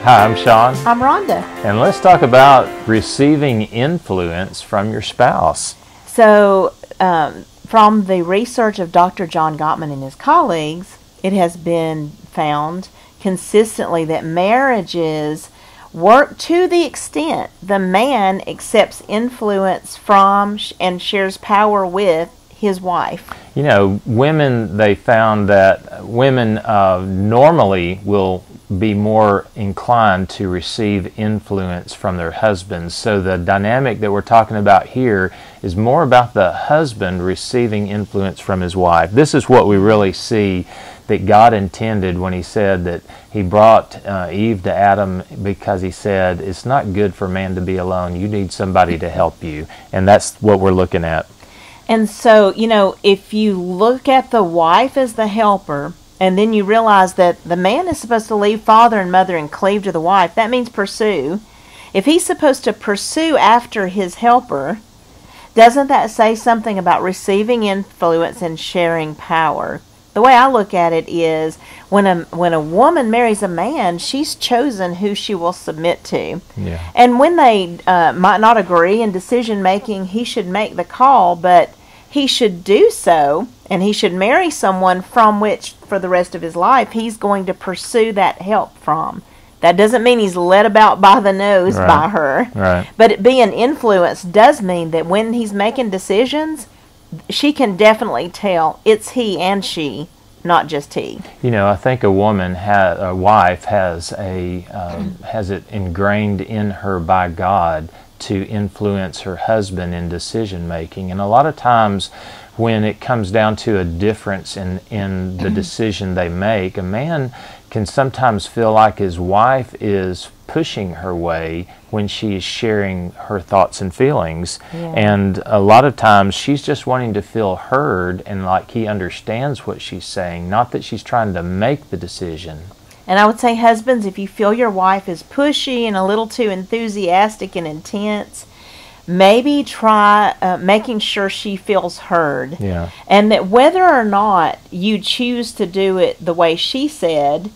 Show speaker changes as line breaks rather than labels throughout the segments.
Hi, I'm Sean,
I'm Rhonda.
and let's talk about receiving influence from your spouse.
So, from the research of Dr. John Gottman and his colleagues, it has been found consistently that marriages work to the extent the man accepts influence from and shares power with his wife.
You know, they found that women normally will be more inclined to receive influence from their husbands. So the dynamic that we're talking about here is more about the husband receiving influence from his wife. This is what we really see that God intended when He said that He brought Eve to Adam, because He said, it's not good for man to be alone. You need somebody to help you. And that's what we're looking at.
And so, you know, if you look at the wife as the helper, and then you realize that the man is supposed to leave father and mother and cleave to the wife, that means pursue. If he's supposed to pursue after his helper, doesn't that say something about receiving influence and sharing power? The way I look at it is when a woman marries a man, she's chosen who she will submit to.
Yeah.
And when they might not agree in decision making, he should make the call, but he should do so, and he should marry someone from which, for the rest of his life, he's going to pursue that help from. That doesn't mean he's led about by the nose by her.
Right.
But being influenced does mean that when he's making decisions, she can definitely tell it's he and she, not just he.
You know, I think a wife has it ingrained in her by God to influence her husband in decision making. And a lot of times when it comes down to a difference in the decision they make, a man can sometimes feel like his wife is pushing her way when she is sharing her thoughts and feelings.
Yeah.
And a lot of times she's just wanting to feel heard and like he understands what she's saying, not that she's trying to make the decision.
And I would say, husbands, if you feel your wife is pushy and a little too enthusiastic and intense, maybe try making sure she feels heard.
Yeah.
And that whether or not you choose to do it the way she said,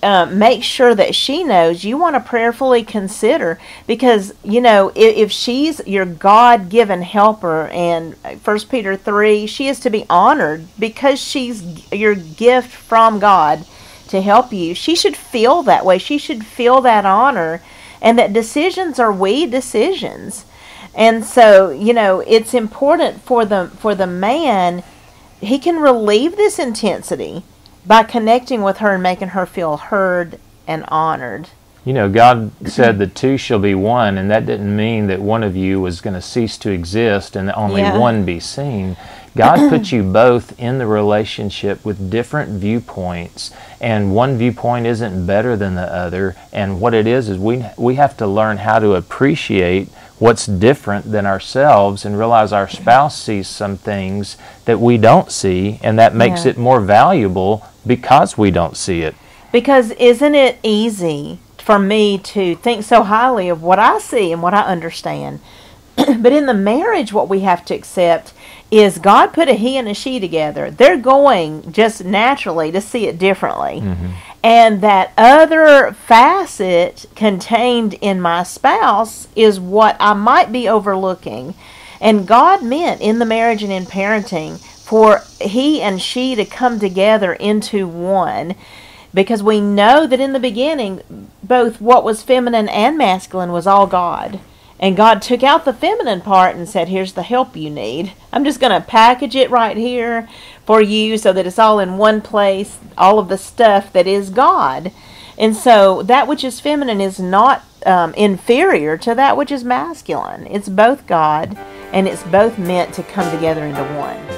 make sure that she knows you want to prayerfully consider, because, you know, if she's your God-given helper, and 1 Peter 3, she is to be honored because she's your gift from God to help you. She should feel that way. She should feel that honor, and that decisions are we decisions. And so, you know, it's important for the man. He can relieve this intensity by connecting with her and making her feel heard and honored.
You know, God said the two shall be one, and that didn't mean that one of you was going to cease to exist and only one be seen. God put you both in the relationship with different viewpoints, and one viewpoint isn't better than the other. And what it is we have to learn how to appreciate what's different than ourselves and realize our spouse sees some things that we don't see, and that makes it more valuable because we don't see it.
Because isn't it easy for me to think so highly of what I see and what I understand? But in the marriage, what we have to accept is God put a he and a she together. They're going just naturally to see it differently. Mm-hmm. And that other facet contained in my spouse is what I might be overlooking. And God meant in the marriage and in parenting for he and she to come together into one. Because we know that in the beginning, both what was feminine and masculine was all God. And God took out the feminine part and said, here's the help you need. I'm just going to package it right here for you so that it's all in one place, all of the stuff that is God. And so that which is feminine is not inferior to that which is masculine. It's both God, and it's both meant to come together into one.